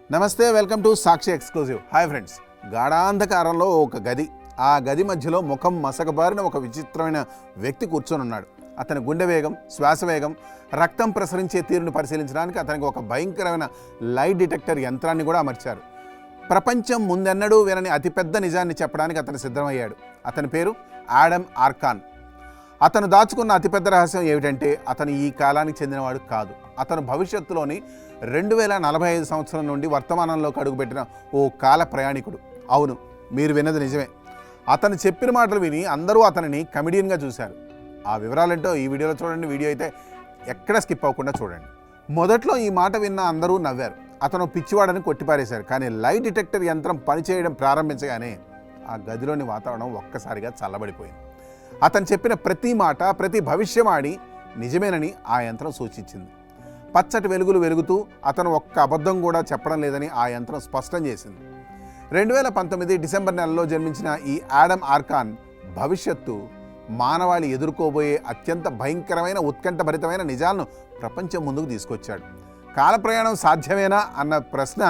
నమస్తే, welcome to Sakshi exclusive. Hi friends, గాఢాంధకారంలో ఒక గది, ఆ గది మధ్యలో ముఖం మసకబారిన ఒక విచిత్రమైన వ్యక్తి కూర్చొని ఉన్నాడు. అతని గుండె వేగం, శ్వాస వేగం, రక్తం ప్రసరించే తీరును పరిశీలించడానికి అతనికి ఒక భయంకరమైన లైట్ డిటెక్టర్ యంత్రాన్ని కూడా అమర్చారు. ప్రపంచం ముందెన్నడూ వినని అతిపెద్ద నిజాన్ని చెప్పడానికి అతను సిద్ధమయ్యాడు. అతని పేరు ఆడమ్ ఆర్కాన్. అతను దాచుకున్న అతిపెద్ద రహస్యం ఏమిటంటే అతను ఈ కాలానికి చెందినవాడు కాదు. అతను భవిష్యత్తులోని 2045 సంవత్సరం నుండి వర్తమానంలోకి అడుగుపెట్టిన ఓ కాల ప్రయాణికుడు. అవును, మీరు విన్నది నిజమే. అతను చెప్పిన మాటలు విని అందరూ అతనిని కమెడియన్గా చూశారు. ఆ వివరాలేంటో ఈ వీడియోలో చూడండి. వీడియో అయితే ఎక్కడ స్కిప్ అవ్వకుండా చూడండి. మొదట్లో ఈ మాట విన్న అందరూ నవ్వారు. అతను పిచ్చివాడని కొట్టిపారేశారు. కానీ లైట్ డిటెక్టర్ యంత్రం పనిచేయడం ప్రారంభించగానే ఆ గదిలోని వాతావరణం ఒక్కసారిగా చల్లబడిపోయింది. అతను చెప్పిన ప్రతి మాట, ప్రతి భవిష్యవాణి నిజమేనని ఆ యంత్రం సూచించింది. పచ్చటి వెలుగులు వెలుగుతూ అతను ఒక్క అబద్ధం కూడా చెప్పడం లేదని ఆ యంత్రం స్పష్టం చేసింది. 2019 డిసెంబర్ నెలలో జన్మించిన ఈ ఆడమ్ ఆర్కాన్ భవిష్యత్తు మానవాళి ఎదుర్కోబోయే అత్యంత భయంకరమైన, ఉత్కంఠభరితమైన నిజాలను ప్రపంచం ముందుకు తీసుకొచ్చాడు. కాలప్రయాణం సాధ్యమేనా అన్న ప్రశ్న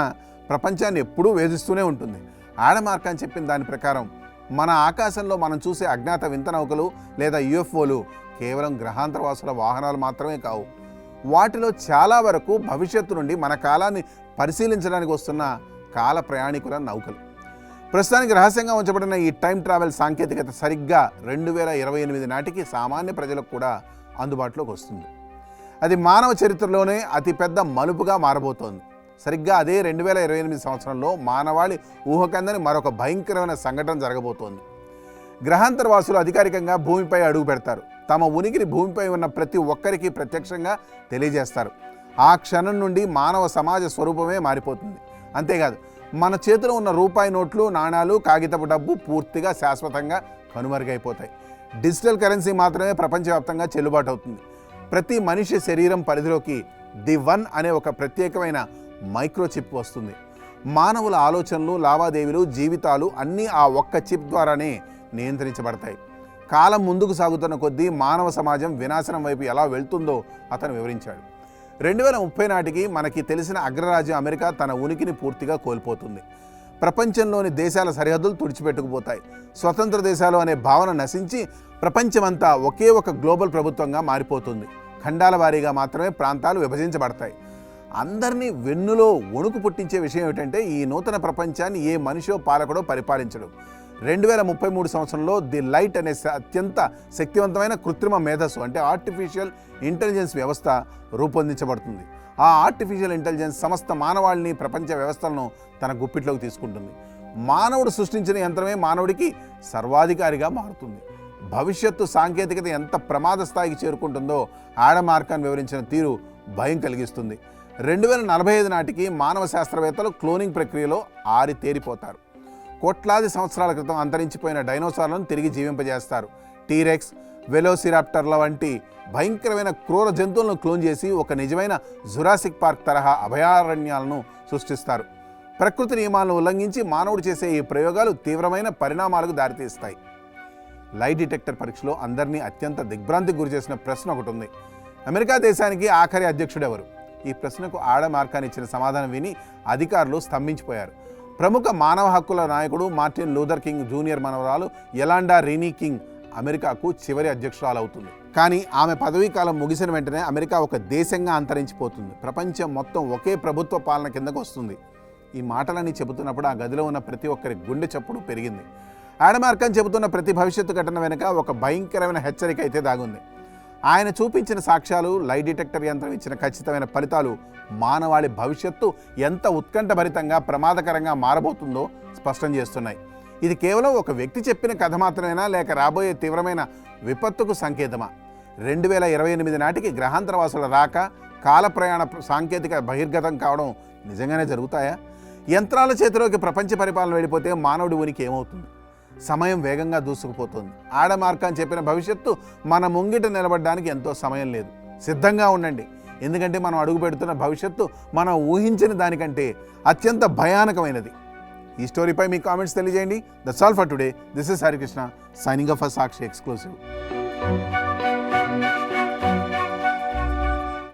ప్రపంచాన్ని ఎప్పుడూ వేధిస్తూనే ఉంటుంది. ఆడమ్ ఆర్కాన్ చెప్పిన దాని ప్రకారం మన ఆకాశంలో మనం చూసే అజ్ఞాత వింత నౌకలు లేదా యుఎఫ్ఓలు కేవలం గ్రహాంతరవాసుల వాహనాలు మాత్రమే కావు. వాటిలో చాలా వరకు భవిష్యత్తు నుండి మన కాలాన్ని పరిశీలించడానికి వస్తున్న కాల ప్రయాణికుల నౌకలు. ప్రస్తుతానికి రహస్యంగా ఉంచబడిన ఈ టైం ట్రావెల్ సాంకేతికత సరిగ్గా 2028 నాటికి సామాన్య ప్రజలకు కూడా అందుబాటులోకి వస్తుంది. అది మానవ చరిత్రలోనే అతిపెద్ద మలుపుగా మారబోతోంది. సరిగ్గా అదే 2028 సంవత్సరంలో మానవాళి ఊహకందని మరొక భయంకరమైన సంఘటన జరగబోతోంది. గ్రహాంతరవాసులు అధికారికంగా భూమిపై అడుగు పెడతారు. తమ ఉనికిని భూమిపై ఉన్న ప్రతి ఒక్కరికి ప్రత్యక్షంగా తెలియజేస్తారు. ఆ క్షణం నుండి మానవ సమాజ స్వరూపమే మారిపోతుంది. అంతేకాదు, మన చేతిలో ఉన్న రూపాయి నోట్లు, నాణాలు, కాగితపు డబ్బు పూర్తిగా శాశ్వతంగా కనుమరుగైపోతాయి. డిజిటల్ కరెన్సీ మాత్రమే ప్రపంచవ్యాప్తంగా చెల్లుబాటు అవుతుంది. ప్రతి మనిషి శరీరం పరిధిలోకి ది వన్ అనే ఒక ప్రత్యేకమైన మైక్రోచిప్ వస్తుంది. మానవుల ఆలోచనలు, లావాదేవీలు, జీవితాలు అన్నీ ఆ ఒక్క చిప్ ద్వారానే నియంత్రించబడతాయి. కాలం ముందుకు సాగుతున్న కొద్దీ మానవ సమాజం వినాశనం వైపు ఎలా వెళ్తుందో అతను వివరించాడు. 2030 నాటికి మనకి తెలిసిన అగ్రరాజ్యం అమెరికా తన ఉనికిని పూర్తిగా కోల్పోతుంది. ప్రపంచంలోని దేశాల సరిహద్దులు తుడిచిపెట్టుకుపోతాయి. స్వతంత్ర దేశాలు అనే భావన నశించి ప్రపంచమంతా ఒకే ఒక గ్లోబల్ ప్రభుత్వంగా మారిపోతుంది. ఖండాల వారీగా మాత్రమే ప్రాంతాలు విభజించబడతాయి. అందరినీ వెన్నులో వణుకు పుట్టించే విషయం ఏమిటంటే ఈ నూతన ప్రపంచాన్ని ఏ మనిషో పాలకుడో పరిపాలించడు. 2033 సంవత్సరంలో ది లైట్ అనే అత్యంత శక్తివంతమైన కృత్రిమ మేధస్సు అంటే ఆర్టిఫిషియల్ ఇంటెలిజెన్స్ వ్యవస్థ రూపొందించబడుతుంది. ఆ ఆర్టిఫిషియల్ ఇంటెలిజెన్స్ సమస్త మానవాళిని, ప్రపంచ వ్యవస్థలను తన గుప్పిట్లోకి తీసుకుంటుంది. మానవుడు సృష్టించిన యంత్రమే మానవుడికి సర్వాధికారిగా మారుతుంది. భవిష్యత్తు సాంకేతికత ఎంత ప్రమాద స్థాయికి చేరుకుంటుందో ఆడమ్ ఆర్కాన్ వివరించిన తీరు భయం కలిగిస్తుంది. 2045 నాటికి మానవ శాస్త్రవేత్తలు క్లోనింగ్ ప్రక్రియలో ఆరితేరిపోతారు. కోట్లాది సంవత్సరాల క్రితం అంతరించిపోయిన డైనోసార్లను తిరిగి జీవింపజేస్తారు. టీరెక్స్, వెలోసిరాప్టర్ల వంటి భయంకరమైన క్రూర జంతువులను క్లోన్ చేసి ఒక నిజమైన జురాసిక్ పార్క్ తరహా అభయారణ్యాలను సృష్టిస్తారు. ప్రకృతి నియమాలను ఉల్లంఘించి మానవుడు చేసే ఈ ప్రయోగాలు తీవ్రమైన పరిణామాలకు దారితీస్తాయి. లైట్ డిటెక్టర్ పరీక్షలో అందరినీ అత్యంత దిగ్భ్రాంతికి గురిచేసిన ప్రశ్న ఒకటి ఉంది. అమెరికా దేశానికి ఆఖరి అధ్యక్షుడు ఎవరు? ఈ ప్రశ్నకు ఆడమ్ ఆర్కాన్ ఇచ్చిన సమాధానం విని అధికారులు స్తంభించిపోయారు. ప్రముఖ మానవ హక్కుల నాయకుడు మార్టిన్ లూథర్ కింగ్ జూనియర్ మనవరాలు యలాండా రీనీ కింగ్ అమెరికాకు చివరి అధ్యక్షురాలు అవుతుంది. కానీ ఆమె పదవీ కాలం ముగిసిన వెంటనే అమెరికా ఒక దేశంగా అంతరించిపోతుంది. ప్రపంచం మొత్తం ఒకే ప్రభుత్వ పాలన కిందకు వస్తుంది. ఈ మాటలని చెబుతున్నప్పుడు ఆ గదిలో ఉన్న ప్రతి ఒక్కరి గుండె చప్పుడు పెరిగింది. ఆడమ్ ఆర్కాన్ చెబుతున్న ప్రతి భవిష్యత్తు ఘటన వెనుక ఒక భయంకరమైన హెచ్చరిక అయితే దాగుంది. ఆయన చూపించిన సాక్ష్యాలు, లైట్ డిటెక్టర్ యంత్రం ఇచ్చిన ఖచ్చితమైన ఫలితాలు మానవాళి భవిష్యత్తు ఎంత ఉత్కంఠభరితంగా, ప్రమాదకరంగా మారబోతుందో స్పష్టం చేస్తున్నాయి. ఇది కేవలం ఒక వ్యక్తి చెప్పిన కథ మాత్రమేనా, లేక రాబోయే తీవ్రమైన విపత్తుకు సంకేతమా? 2028 నాటికి గ్రహాంతరవాసుల రాక, కాల ప్రయాణ సాంకేతిక బహిర్గతం కావడం నిజంగానే జరుగుతాయా? యంత్రాల చేతిలోకి ప్రపంచ పరిపాలన వెళ్ళిపోతే మానవుడి ఉనికి ఏమవుతుంది? సమయం వేగంగా దూసుకుపోతుంది. ఆడమ్ ఆర్కాన్ చెప్పిన భవిష్యత్తు మన ముంగిట నిలబడడానికి ఎంతో సమయం లేదు. సిద్ధంగా ఉండండి. ఎందుకంటే మనం అడుగు పెడుతున్న భవిష్యత్తు మనం ఊహించిన దానికంటే అత్యంత భయానకమైనది. ఈ స్టోరీపై మీ కామెంట్స్ తెలియజేయండి. That's all for today. This is Harikrishna signing off for Sakshi exclusive.